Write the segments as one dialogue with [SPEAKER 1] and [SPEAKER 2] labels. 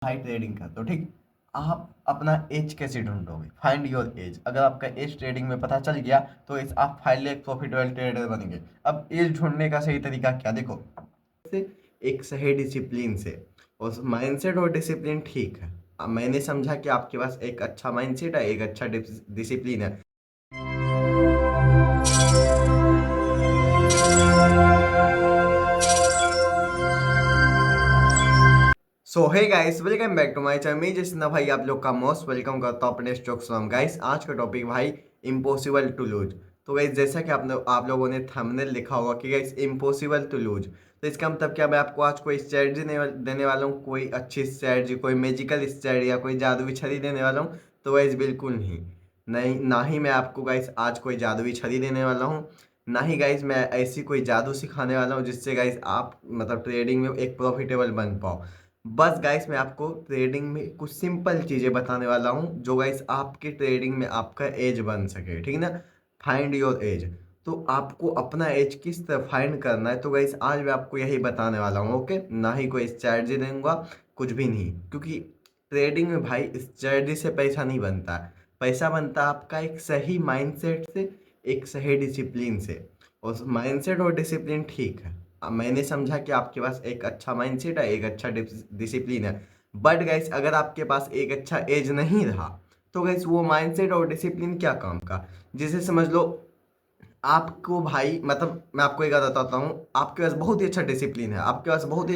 [SPEAKER 1] भाई ट्रेडिंग कर दो ठीक। आप अपना एज कैसे ढूंढोगे? Find your age. अगर आपका एज ट्रेडिंग में पता चल गया तो इस आप फाइनली एक प्रॉफिटेबल ट्रेडर बन गए। अब एज ढूंढने का सही तरीका क्या? देखो, से एक सही डिसिप्लिन से, और माइंडसेट और डिसिप्लिन ठीक है। अब मैंने समझा कि आपके पास एक अच्छा माइंडसेट है, एक अच्छा डिसिप्लिन है। So hey guys, welcome back to my channel. मैं जिसना भाई आप लोग का मोस्ट वेलकम करता हूँ अपने स्टॉक्स फॉर्म। गाइस आज का टॉपिक भाई इम्पॉसिबल टू लूज। तो गाइस जैसा कि आप लोगों ने थंबनेल लिखा होगा कि गाइस इम्पॉसिबल टू लूज, तो इसका मतलब क्या? मैं आपको आज कोई स्ट्रेटजी देने वाला हूँ, कोई अच्छी स्ट्रेटजी, कोई मैजिकल स्ट्रेटजी या कोई जादुई छड़ी देने वाला हूँ? तो गाइस बिल्कुल नहीं, नहीं ना ही मैं आपको गाइस आज कोई जादुई छड़ी देने वाला हूँ, ना ही गाइस मैं ऐसी कोई जादू सिखाने वाला हूँ जिससे गाइस आप मतलब ट्रेडिंग में एक प्रॉफिटेबल बन पाओ। बस गाइस मैं आपको ट्रेडिंग में कुछ सिंपल चीज़ें बताने वाला हूँ जो गाइस आपकी ट्रेडिंग में आपका एज बन सके, ठीक ना? Find your age. तो आपको अपना एज किस तरह फाइंड करना है, तो गाइस आज मैं आपको यही बताने वाला हूँ। ओके, ना ही कोई स्ट्रैटेजी दूंगा, कुछ भी नहीं, क्योंकि ट्रेडिंग में भाई स्ट्रैटेजी से पैसा नहीं बनता है। पैसा बनता है आपका एक सही माइंडसेट से, एक सही डिसिप्लिन से। और माइंडसेट और डिसिप्लिन ठीक है। अब मैंने समझा कि आपके पास एक अच्छा माइंडसेट है, एक अच्छा डिसिप्लिन है। बट गाइस अगर आपके पास एक अच्छा एज नहीं रहा तो गाइस वो माइंडसेट और डिसिप्लिन क्या काम का? जिसे समझ लो आपको भाई, मतलब मैं आपको एक बात बताता हूँ, आपके पास बहुत ही अच्छा डिसिप्लिन है, आपके पास बहुत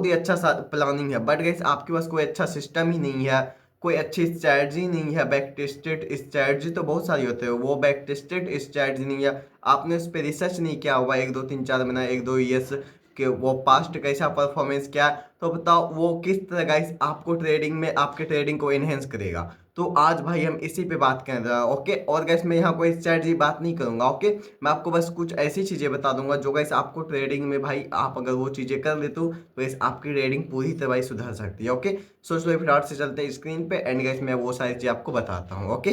[SPEAKER 1] ही अच्छा सा प्लानिंग है, बट गाइस आपके पास कोई अच्छा सिस्टम ही नहीं है, कोई अच्छी स्ट्रैटेजी नहीं है। बैक टेस्टेड स्ट्रैटेजी तो बहुत सारी होते हैं, वो बैक टेस्टेड स्ट्रैटेजी नहीं है। आपने उस पर रिसर्च नहीं किया हुआ 1 2 3 4 महीना, 1 2 ईयर्स के वो पास्ट कैसा परफॉर्मेंस क्या है, तो बताओ वो किस तरह गाइस आपको ट्रेडिंग में आपके ट्रेडिंग को एनहेंस करेगा। तो आज भाई हम इसी पे बात कर रहे हैं। ओके, और गैस मैं यहाँ कोई स्ट्रैटेजी बात नहीं करूंगा। ओके, मैं आपको बस कुछ ऐसी चीजें बता दूंगा जो गैस आपको ट्रेडिंग में भाई आप अगर वो चीजें कर लेते हो तो गैस आपकी ट्रेडिंग पूरी तरह भाई सुधर सकती है। ओके, सो चलो फटाफट से चलते हैं स्क्रीन पे एंड गैस मैं वो सारी चीजें आपको बताता हूँ। ओके,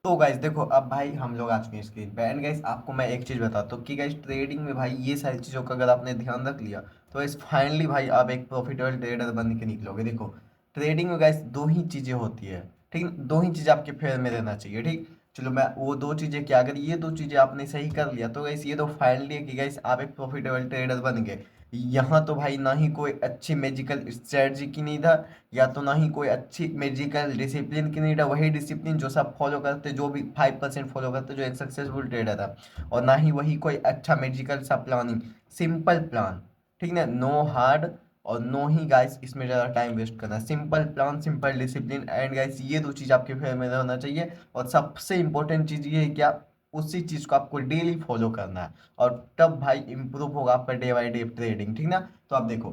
[SPEAKER 1] तो गाइस देखो, अब भाई हम लोग आ चुके हैं स्क्रीन पे एंड गाइस आपको मैं एक चीज बताता हूँ कि गाइस ट्रेडिंग में भाई ये सारी चीजों का अगर आपने ध्यान रख लिया तो गाइस फाइनली भाई आप एक प्रॉफिटेबल ट्रेडर बन के निकलोगे। देखो, ट्रेडिंग में गाइस दो ही चीजें होती है, ठीक है? दो ही चीजें आपके फेवर में रहना चाहिए, ठीक? चलो मैं वो दो चीजें क्या, अगर ये दो चीजें आपने सही कर लिया तो गाइस ये तो फाइनली है कि गाइस आप एक प्रॉफिटेबल ट्रेडर बन गए। यहाँ तो भाई ना ही कोई अच्छी मैजिकल स्ट्रेटजी की नहीं था, या तो ना ही कोई अच्छी मैजिकल डिसिप्लिन की नहीं था, वही डिसिप्लिन जो सब फॉलो करते, जो भी 5% फॉलो करते जो एक सक्सेसफुल ट्रेडर था, और ना ही वही कोई अच्छा मैजिकल सा प्लानिंग, सिंपल प्लान, ठीक ना? नो हार्ड और नो ही गाइस इसमें ज़्यादा टाइम वेस्ट करना, simple plan, simple discipline and guys ये दो चीज़ आपके फेवर में होना चाहिए। और सबसे इंपॉर्टेंट चीज़ ये है क्या, उसी चीज़ को आपको डेली फॉलो करना है, और तब भाई इंप्रूव होगा आपका डे बाई डे ट्रेडिंग, ठीक ना? तो आप देखो,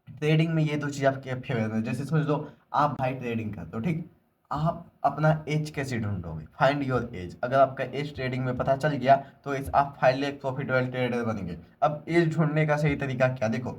[SPEAKER 1] ट्रेडिंग में ये दो चीज आपके फेवर में, जैसे समझ लो आप भाई ट्रेडिंग करते हो ठीक। आप अपना एज कैसे ढूंढोगे? Find your age. अगर आपका एज ट्रेडिंग में पता चल गया तो इस आप फाइनली एक प्रॉफिटेबल ट्रेडर बनेंगे। अब एज ढूंढने का सही तरीका क्या? देखो,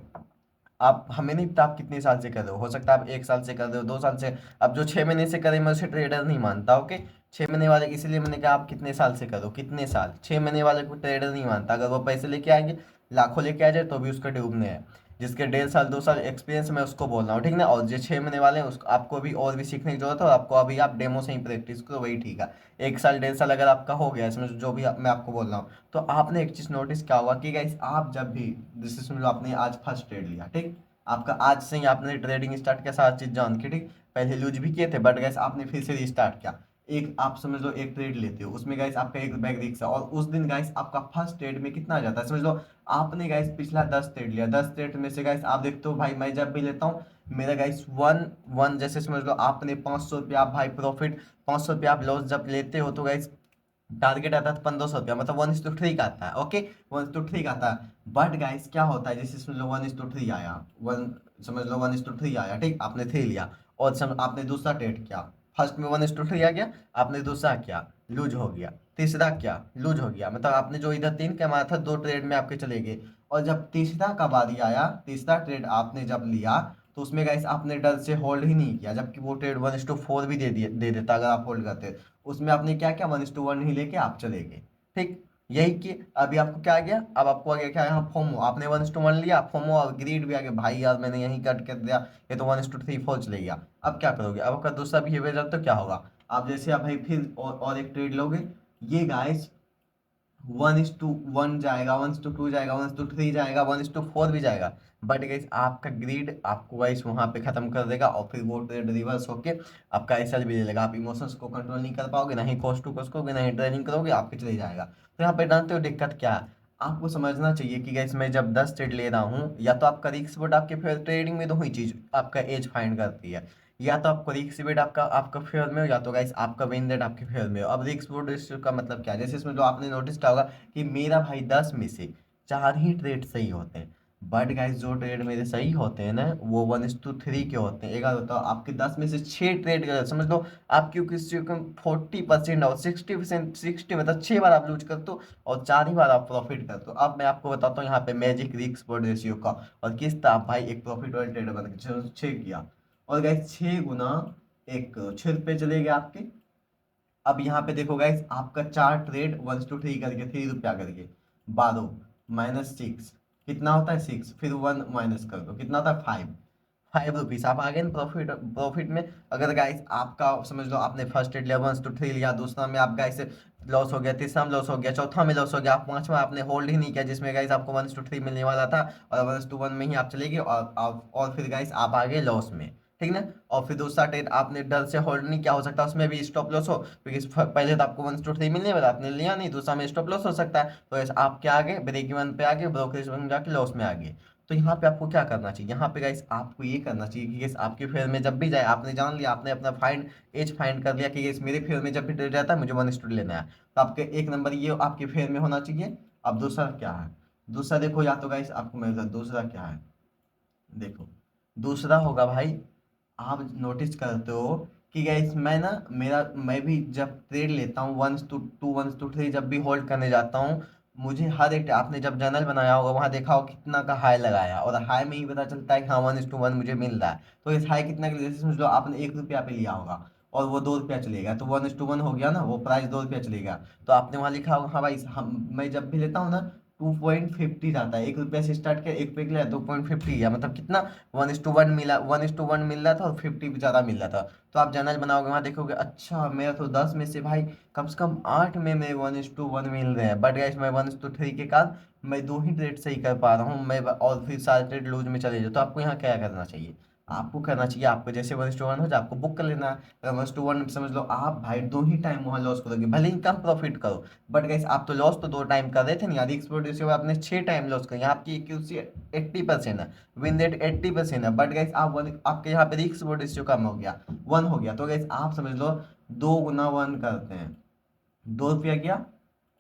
[SPEAKER 1] आप हमें नहीं पता आप कितने साल से कर रहे हो सकता है आप 1 साल से कर रहे हो, 2 साल से। अब जो 6 महीने से करे मैं उसे ट्रेडर नहीं मानता। ओके, 6 महीने वाले, इसीलिए मैंने कहा आप कितने साल से करो, कितने साल, 6 महीने वाले को ट्रेडर नहीं मानता। अगर वो पैसे लेके आएंगे, लाखों लेके आ जाए तो भी उसका डूबने है। जिसके 1.5 साल 2 साल एक्सपीरियंस मैं उसको बोल रहा हूँ, ठीक ना? और जो 6 महीने वाले हैं उसको आपको भी और भी सीखने की जरूरत है, और आपको अभी आप डेमो से ही प्रैक्टिस करो, वही ठीक है। 1 साल 1.5 साल अगर आपका हो गया इसमें जो भी मैं आपको बोल रहा हूँ, तो आपने एक चीज नोटिस क्या होगा कि गाइस आप जब भी, जैसे सुन लो आपने आज फर्स्ट ट्रेड लिया ठीक, आपका आज से ही आपने ट्रेडिंग स्टार्ट किया सारी चीज जान के, ठीक? पहले लूज भी किए थे बट गैस आपने फिर से रिस्टार्ट किया। एक आप समझ लो एक ट्रेड लेते हो, उसमें गाइस आपका एक बैग रिक्स है, और उस दिन गाइस आपका फर्स्ट ट्रेड में कितना आ जाता है समझ लो। आपने गाइस पिछला 10 ट्रेड लिया, 10 ट्रेड में से गाइस आप देखते हो भाई, मैं जब भी लेता हूँ मेरा गाइस वन वन, जैसे समझ लो आपने 500 रुपया आप भाई प्रॉफिट, 500 रुपया आप लॉस जब लेते हो तो गाइस टारगेट आता है 1500 रुपया, मतलब 1:3 का आता है। ओके, 1:3 का आता है। बट गाइस क्या होता है, जैसे समझ लो 1:3 आया, वन, समझ लो 1:3 आया ठीक, आपने 3 लिया, और आपने दूसरा ट्रेड किया, फर्स्ट में 1:3 आ गया, आपने दूसरा किया, लूज हो गया, तीसरा क्या, लूज हो गया, मतलब आपने जो इधर 3 कमाया था 2 ट्रेड में आपके चले गए। और जब तीसरा का बारी आया, तीसरा ट्रेड आपने जब लिया, तो उसमें गाइस आपने डर से होल्ड ही नहीं किया, जबकि वो ट्रेड 1:4 भी दे देता अगर आप होल्ड करते। उसमें आपने क्या किया, 1:1 ही लेके आप चले गए, ठीक? यही कि अभी आपको क्या आ गया, अब आपको आ गया क्या, यहाँ फोमो, आपने 1:1 लिया, फोमो और ग्रीड भी आ गया, भाई यार मैंने यही कट कर दिया, ये तो 1:3 4 चले गया। अब क्या करोगे, अब आपका दूसरा बिहेवियर तो क्या होगा, आप जैसे आप भाई फिर और एक ट्रेड लोगे, ये गाइस 1:1 जाएगा, 1:2 जाएगा, 1:3 जाएगा, 1:4 भी जाएगा। बट गाइस आपका ग्रीड आपको गाइस वहां पे खत्म कर देगा, और फिर वो ट्रेड रिवर्स होके आपका एसएल भी ले लेगा। आप इमोशंस को कंट्रोल नहीं कर पाओगे, ना ही कॉस्ट टू कॉस्ट करोगे, ना ही ट्रेनिंग करोगे, आपके चले जाएगा। तो यहाँ पे जानते हो दिक्कत क्या है, आपको समझना चाहिए कि गाइस मैं जब 10 ट्रेड ले रहा हूँ, या तो आपका रिस्क बोर्ड आपके फेयर ट्रेडिंग में, दो ही चीज आपका एज फाइंड करती है, या तो आपको रिस्क बेट आपका आपका फेयर में हो, या तो गाइस आपका विन रेट आपके फेयर में हो। अब रिस्क बोर्ड का मतलब क्या है, जैसे इसमें जो आपने नोटिस किया होगा कि मेरा भाई 10 में से 4 ही ट्रेड सही होते हैं। बट गाइस जो ट्रेड मेरे सही होते हैं ना, वो 1:3 के होते हैं। एक बात बताओ, आपके 10 में से 6 ट्रेड गलत, समझ लो आपकी किसी को 40% और 60%, 60 मतलब 6 बार आप लूज करते हो और 4 ही बार आप प्रॉफिट करते हो। अब मैं आपको बताता हूँ यहाँ पे मैजिक रिस्क बोर्ड रेशियो का, और किस तरह आप भाई एक प्रॉफिट वाले ट्रेडर बन के 6 किया, और गाइस 6 गुना एक 6 रुपये चले गए आपके। अब यहाँ पे देखो गाइस, आपका 4 ट्रेड 1:3 करके 3 रुपया करके, 12 - 6 कितना होता है, 6, फिर 1 माइनस कर दो, कितना होता है, 5 रुपीज आप आ गए प्रॉफिट प्रॉफिट में। अगर गाइस आपका समझ लो आपने फर्स्ट ट्रेड लिया 1:3 लिया, दूसरा में आप गाइस लॉस हो गया, तीसरा में लॉस हो गया, चौथा में लॉस हो गया, आप पांचवा आपने होल्ड ही नहीं किया जिसमें गाइस आपको 1:3 मिलने वाला था, और 1:1 में ही आप चले गए, और फिर गाइस आप आ गए लॉस में, ठीक ना। और फिर दूसरा ट्रेड आपने डर से होल्ड नहीं किया, हो सकता है उसमें भी स्टॉप लॉस हो, क्योंकि पहले तो आपको 1:3 मिलने वाला, आपने लिया नहीं, दूसरा में स्टॉप लॉस हो सकता है, तो ऐसे आप क्या आगे ब्रेक इवन पे आगे, ब्रोकरेज में जाके लॉस में आगे। तो यहाँ पे आपको क्या करना चाहिए, यहाँ पे गाइस आपको ये करना चाहिए कि गाइस आपके फेयर में जब भी जाए, आपने जान लिया, आपने अपना फाइंड एज फाइंड कर लिया कि गाइस मेरे फेयर में जब भी ट्रेड जाता है मुझे 1:2 लेना है, तो आपके एक नंबर ये आपके फेयर में होना चाहिए। अब दूसरा क्या है, दूसरा देखो, या तो गाइस आपको मैं दूसरा क्या है, देखो दूसरा होगा भाई, आप नोटिस करते हो कि गाइस मैं ना मेरा मैं भी जब ट्रेड लेता हूँ 1:2 1:3 जब भी होल्ड करने जाता हूँ, मुझे हर एक आपने जब जर्नल बनाया होगा वहां देखा हो कितना का हाई लगाया, और हाई में ही पता चलता है कि हाँ 1:1 मुझे मिल रहा है। तो इस हाई कितना के लिए, जैसे समझ लो आपने 1 रुपया पे लिया होगा और वो 2 रुपया चलेगा, तो 1:1 हो गया ना, वो प्राइस 2 रुपया चलेगा। तो आपने वहां लिखा होगा हाँ भाई, हम मैं जब भी लेता हूँ ना 2.50 जाता है, 1 रुपया से स्टार्ट किया, एक पे लिया 2.50 गया, मतलब कितना 1:1 मिला, 1:1 मिल रहा था और 50 भी ज्यादा मिल रहा था। तो आप जनरल बनाओगे वहां देखोगे, अच्छा मेरा तो 10 में से भाई कम से कम 8 में मेरे 1:1 मिल रहे हैं, बट गाइस मैं 1:3 के कारण मैं दो ही ट्रेड सही कर पा रहा हूँ मैं, और फिर सारे ट्रेड लूज में चले जाओ। तो आपको यहाँ क्या करना चाहिए, आपको करना चाहिए, आपको जैसे 1:1 हो जाए आपको बुक कर लेना है। अगर 1:1 समझ लो आप भाई दो ही टाइम वहां लॉस करोगे, भले ही कम प्रॉफिट करो, बट गाइस आप तो लॉस तो 2 टाइम कर रहे थे ना, अधिक प्रोड्यूस हुआ आपने 6 टाइम लॉस कर, यहाँ आपकी एक्यूरेसी 80% है, विन रेट 80% है, बट गाइस आप आपके यहाँ पे रिस्क प्रोड्यूस कम हो गया, 1 हो गया। तो गाइस आप समझ लो 2 गुना 1 करते हैं, 2 रुपया गया,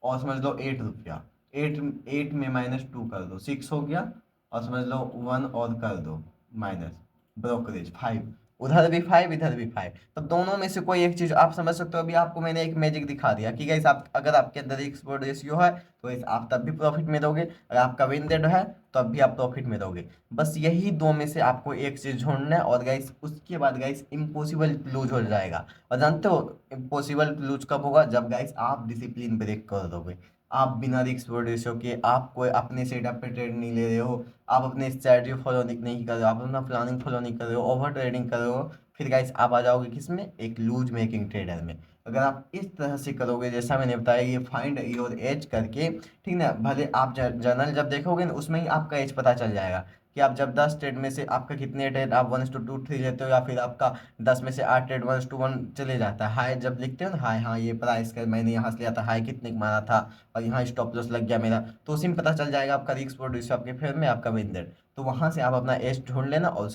[SPEAKER 1] और समझ लो 8 रुपया, 8 में -2 कर दो, 6 हो गया, और समझ लो 1 और कर दो माइनस, ब्रोकरेज 5, उधर भी 5 इधर भी 5। तो दोनों में से कोई एक चीज आप समझ सकते हो। अभी आपको मैंने एक मैजिक दिखा दिया कि गाइस आप अगर आपके अंदर एक्सपोर्ट रेशियो है तो गाइस आप तब भी प्रॉफिट में रहोगे, अगर आपका विन रेट है तो अब भी आप प्रॉफिट में रहोगे। बस यही दो में से आपको एक चीज ढूंढना है, और गाइस उसके बाद गाइस इम्पॉसिबल लूज हो जाएगा। और जानते हो इम्पॉसिबल लूज कब होगा, जब गाइस आप डिसिप्लिन ब्रेक कर दोगे, आप बिना रिस्क रेशियो के, आप कोई अपने सेटअप पे ट्रेड नहीं ले रहे हो, आप अपने स्ट्रैटेजी फॉलो नहीं कर रहे हो, आप अपना प्लानिंग फॉलो नहीं कर रहे हो, ओवर ट्रेडिंग कर रहे हो, फिर गाइस आप आ जाओगे किसमें, एक लूज मेकिंग ट्रेडर में। अगर आप इस तरह से करोगे जैसा मैंने बताया, ये फाइंड योर एज करके, ठीक ना, भले आप जर्नल जब देखोगे ना उसमें ही आपका एज पता चल जाएगा कि आप जब 10 ट्रेड में से आपका कितने ट्रेड आप 1:2 3 लेते हो, या फिर आपका 10 में से 8 ट्रेड 1:1 चले जाता है। हाई जब लिखते हो ना, हाई हाँ ये प्राइस का मैंने यहाँ से लिया था, हाई कितने का मारा था, और यहाँ स्टॉप लॉस लग गया मेरा, तो उसी में पता चल जाएगा आपका रिस्क प्रोड्यूस आपके फेवर में, आपका विन रेट। तो वहां से आप अपना एज ढूंढ लेना, और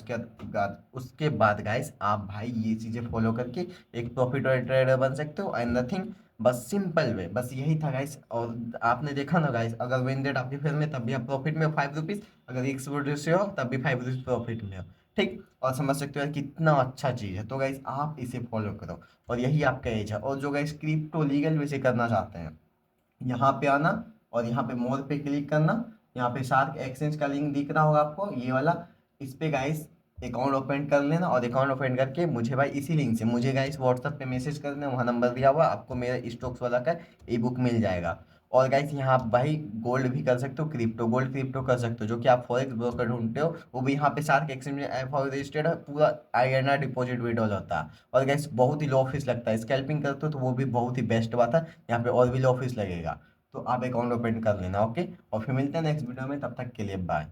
[SPEAKER 1] उसके बाद गाइस आप भाई ये चीजें फॉलो करके एक प्रॉफिट और ट्रेडर बन सकते हो, एंड नथिंग, बस सिंपल वे, बस यही था गाइस। और आपने देखा ना गाइस, अगर विन रेट आपके फेवर में तब भी आप प्रॉफिट में हो 5 रुपीज, अगर रिस्क प्रोड्यूस हो तब भी 5 रुपीज प्रॉफिट में हो, ठीक। और समझ सकते हो यार कितना अच्छा चीज है। तो गाइस आप इसे फॉलो करो, और यही आपका एज है। और जो गाइस क्रिप्टो लीगल वे से करना चाहते हैं, यहाँ पे आना, और यहाँ पे मोर पे क्लिक करना, यहाँ पे शार्क एक्सचेंज का लिंक दिख रहा होगा आपको ये वाला, इस पे गाइस अकाउंट ओपन कर लेना, और अकाउंट ओपन करके मुझे भाई इसी लिंक से मुझे गाइस व्हाट्सएप पे मैसेज कर देना, वहाँ नंबर दिया हुआ आपको, मेरा स्टॉक्स वाला का ई बुक मिल जाएगा। और गाइस यहाँ आप भाई गोल्ड भी कर सकते हो, क्रिप्टो गोल्ड क्रिप्टो कर सकते हो, जो कि आप फॉरेक्स ब्रोकर ढूंढते हो वो भी यहाँ पे शार्क एक्सचेंज में फॉर रजिस्टर्ड है, पूरा INR डिपॉजिट विड्रॉल होता है। और गाइस बहुत ही लो फीस लगता है, स्कैल्पिंग करते हो तो वो भी बहुत ही बेस्ट बात है, यहाँ पे और भी लो फीस लगेगा। तो आप अकाउंट ओपन कर लेना, ओके। और फिर मिलते हैं नेक्स्ट वीडियो में, तब तक के लिए बाय।